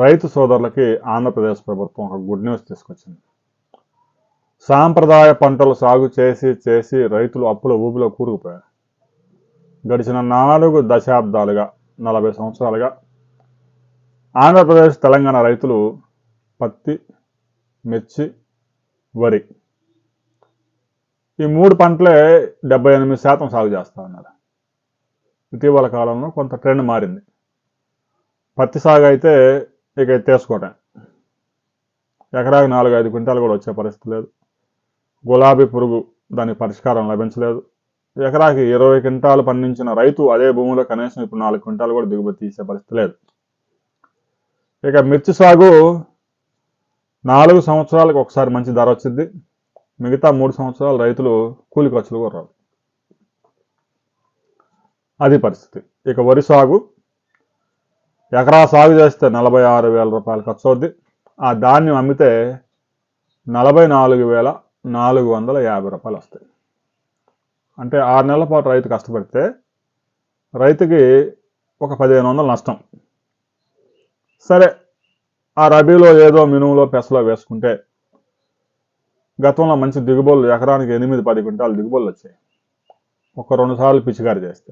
రైతు సోదరులకి ఆంధ్రప్రదేశ్ ప్రభుత్వం ఒక గుడ్ న్యూస్ తీసుకొచ్చింది. సాంప్రదాయ పంటలు సాగు చేసి రైతులు అప్పుల ఊబిలో కూరుకుపోయారు. గడిచిన 4 దశాబ్దాలుగా 40 సంవత్సరాలుగా ఆంధ్రప్రదేశ్ తెలంగాణ రైతులు పత్తి, మిర్చి, వరి ఈ 3 పంటలే 78% సాగు చేస్తూ ఉన్నారు. ఇటీవల కాలంలో కొంత ట్రెండ్ మారింది. పత్తి సాగు అయితే ఇక ఎత్తేసుకోవటం, ఎకరాకి 4-5 క్వింటాలు కూడా వచ్చే పరిస్థితి లేదు. గులాబీ పురుగు దానికి పరిష్కారం లభించలేదు. ఎకరాకి 20 క్వింటాలు పండించిన రైతు అదే భూమిలో కనీసం ఇప్పుడు 4 క్వింటాలు కూడా దిగుబడి తీసే పరిస్థితి లేదు. ఇక మిర్చి సాగు 4 సంవత్సరాలకు ఒకసారి మంచి ధర వచ్చింది. మిగతా 3 సంవత్సరాలు రైతులు కూలి ఖర్చులు కూడా రావు. అది పరిస్థితి. ఇక వరి సాగు ఎకరా సాగు చేస్తే 46,000 రూపాయలు ఖర్చు అవుద్ది. ఆ ధాన్యం అమ్మితే 44,450 రూపాయలు వస్తాయి. అంటే 6 నెలల పాటు రైతు కష్టపడితే రైతుకి ఒక 1,500 నష్టం. సరే, ఆ రబీలో ఏదో మినుములో పెసలో వేసుకుంటే గతంలో మంచి దిగుబడులు ఎకరానికి 8-10 క్వింటాలు దిగుబడులు వచ్చాయి. ఒక 2 సార్లు పిచికారి చేస్తే.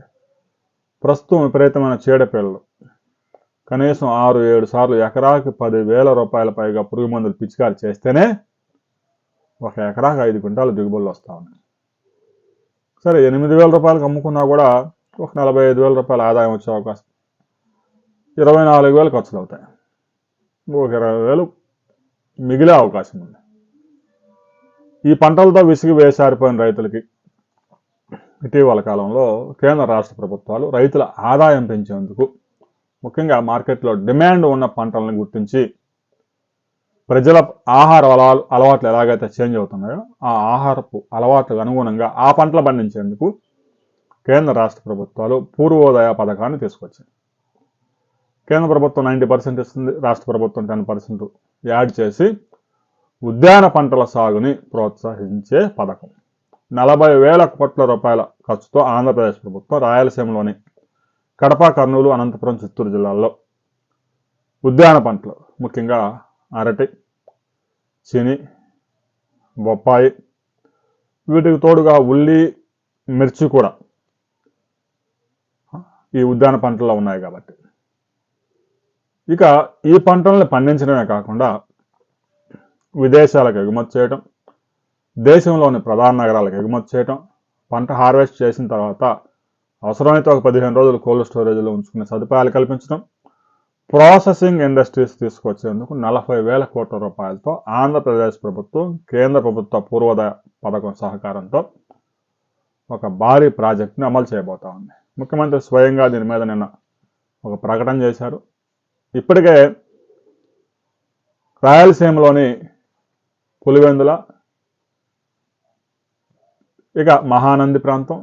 ప్రస్తుతం విపరీతమైన చీడపీడలు కనీసం 6-7 సార్లు ఎకరాకి 10,000 రూపాయల పైగా పురుగు మందులు పిచికారి చేస్తేనే ఒక ఎకరాకి 5 క్వింటాలు దిగుబడులు వస్తూ ఉన్నాయి. సరే, 8,000 రూపాయలకు అమ్ముకున్నా కూడా ఒక 45,000 రూపాయల ఆదాయం వచ్చే అవకాశం, 24,000 ఖర్చులు అవుతాయి, ఒక 20,000 మిగిలే అవకాశం ఉంది. ఈ పంటలతో విసిగి వేసారిపోయిన రైతులకి ఇటీవల కాలంలో కేంద్ర రాష్ట్ర ప్రభుత్వాలు రైతుల ఆదాయం పెంచేందుకు, ముఖ్యంగా మార్కెట్లో డిమాండ్ ఉన్న పంటలను గుర్తించి ప్రజల ఆహార అలవాట్లు ఎలాగైతే చేంజ్ అవుతున్నాయో ఆ ఆహారపు అలవాట్లకు అనుగుణంగా ఆ పంటలు పండించేందుకు కేంద్ర రాష్ట్ర ప్రభుత్వాలు పూర్వోదయ పథకాన్ని తీసుకొచ్చాయి. కేంద్ర ప్రభుత్వం 90% ఇస్తుంది, రాష్ట్ర ప్రభుత్వం 10% యాడ్ చేసి ఉద్యాన పంటల సాగుని ప్రోత్సహించే పథకం. 40,000 కోట్ల రూపాయల ఖర్చుతో ఆంధ్రప్రదేశ్ ప్రభుత్వం రాయలసీమలోని కడప, కర్నూలు, అనంతపురం, చిత్తూరు జిల్లాల్లో ఉద్యాన పంటలు, ముఖ్యంగా అరటి, చిని, బొప్పాయి, వీటికి తోడుగా ఉల్లి, మిర్చి కూడా ఈ ఉద్యాన పంటల్లో ఉన్నాయి కాబట్టి ఇక ఈ పంటలను పండించడమే కాకుండా విదేశాలకు ఎగుమతి చేయటం, దేశంలోని ప్రధాన నగరాలకు ఎగుమతి చేయటం, పంట హార్వెస్ట్ చేసిన తర్వాత అవసరమైతే ఒక 15 రోజులు కోల్డ్ స్టోరేజ్లో ఉంచుకునే సదుపాయాలు కల్పించడం, ప్రాసెసింగ్ ఇండస్ట్రీస్ తీసుకొచ్చేందుకు 40,000 కోట్ల రూపాయలతో ఆంధ్రప్రదేశ్ ప్రభుత్వం కేంద్ర ప్రభుత్వ పూర్వోదయ పథకం సహకారంతో ఒక భారీ ప్రాజెక్టుని అమలు చేయబోతా ఉంది. ముఖ్యమంత్రి స్వయంగా దీని మీద నిన్న ఒక ప్రకటన చేశారు. ఇప్పటికే రాయలసీమలోని పులివెందుల, ఇక మహానంది ప్రాంతం,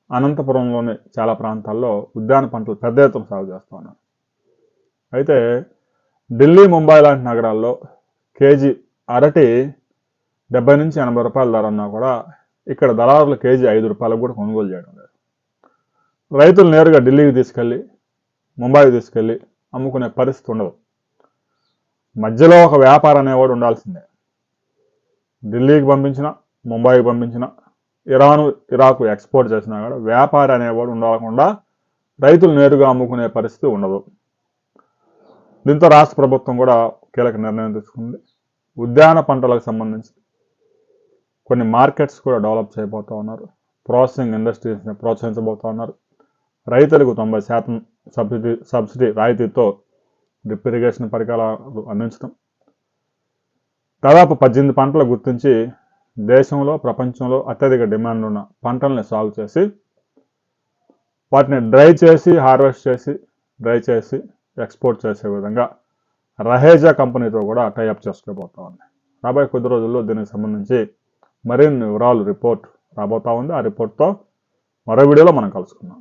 అనంతపురంలోని చాలా ప్రాంతాల్లో ఉద్యాన పంటలు పెద్ద ఎత్తున సాగు చేస్తూ ఉన్నారు. అయితే ఢిల్లీ, ముంబై లాంటి నగరాల్లో కేజీ అరటి 70-80 రూపాయల ధర ఉన్నా కూడా ఇక్కడ దళారులు కేజీ 5 రూపాయలకు కూడా కొనుగోలు చేయడం లేదు. రైతులు నేరుగా ఢిల్లీకి తీసుకెళ్ళి, ముంబైకి తీసుకెళ్ళి అమ్ముకునే పరిస్థితి ఉండదు. మధ్యలో ఒక వ్యాపారం అనేవాడు ఉండాల్సిందే. ఢిల్లీకి పంపించిన, ముంబైకి పంపించిన, ఇరాకు ఎక్స్పోర్ట్ చేసినా కూడా వ్యాపారి అనేవాడు ఉండకుండా రైతులు నేరుగా అమ్ముకునే పరిస్థితి ఉండదు. దీంతో రాష్ట్ర ప్రభుత్వం కూడా కీలక నిర్ణయం తీసుకుంది. ఉద్యాన పంటలకు సంబంధించి కొన్ని మార్కెట్స్ కూడా డెవలప్ చేయబోతూ ఉన్నారు. ప్రాసెసింగ్ ఇండస్ట్రీస్ని ప్రోత్సహించబోతూ ఉన్నారు. రైతులకు 90% సబ్సిడీ రాయితీతో డ్రిప్ ఇరిగేషన్ పరికరాలు అందించడం, దాదాపు 18 పంటలు గుర్తించి దేశంలో, ప్రపంచంలో అత్యధిక డిమాండ్ ఉన్న పంటల్ని సాగు చేసి వాటిని డ్రై చేసి, హార్వెస్ట్ చేసి, డ్రై చేసి ఎక్స్పోర్ట్ చేసే విధంగా రహేజా కంపెనీతో కూడా టైఅప్ చేసుకోబోతా ఉంది. రాబోయే కొద్ది రోజుల్లో దీనికి సంబంధించి మరిన్ని వివరాలు రిపోర్ట్ రాబోతా ఉంది. ఆ రిపోర్ట్తో మరో వీడియోలో మనం కలుసుకుందాం.